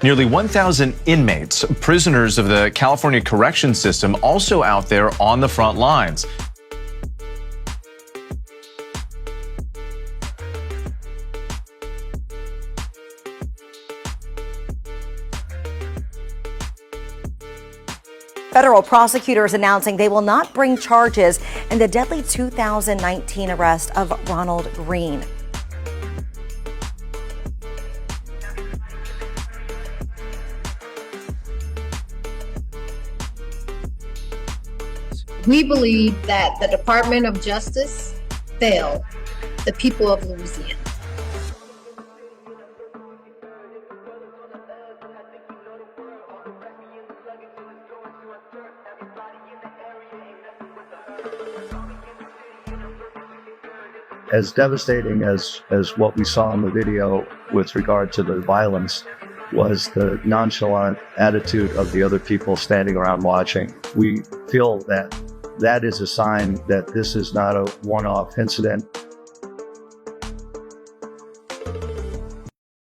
Nearly 1,000 inmates, prisoners of the California correction system, also out there on the front lines. Federal prosecutors announcing they will not bring charges in the deadly 2019 arrest of Ronald Green. We believe that the Department of Justice failed the people of Louisiana. As devastating as what we saw in the video with regard to the violence was the nonchalant attitude of the other people standing around watching. We feel that is a sign that this is not a one-off incident.